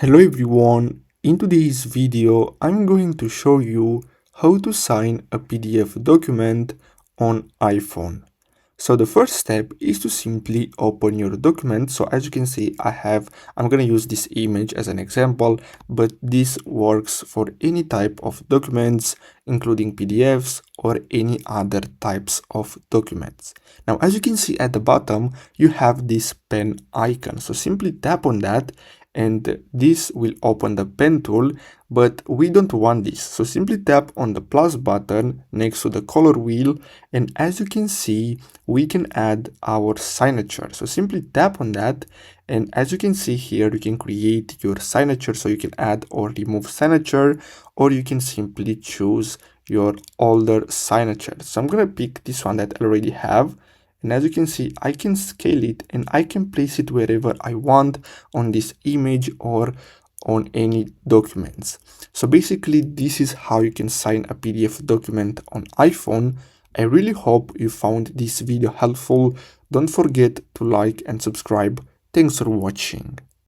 Hello everyone, in today's video I'm going to show you how to sign a PDF document on iPhone. So the first step is to simply open your document. So as you can see, I'm going to use this image as an example, but this works for any type of documents, including PDFs or any other types of documents. Now, as you can see at the bottom, you have this pen icon. So simply tap on that and this will open the pen tool, but we don't want this. So simply tap on the plus button next to the color wheel, and as you can see, we can add our signature. So simply tap on that, and as you can see here, you can create your signature. So you can add or remove signature, or you can simply choose your older signature. So I'm gonna pick this one that I already have, and as you can see, I can scale it and I can place it wherever I want on this image or on any documents. So basically, this is how you can sign a PDF document on iPhone. I really hope you found this video helpful. Don't forget to like and subscribe. Thanks for watching.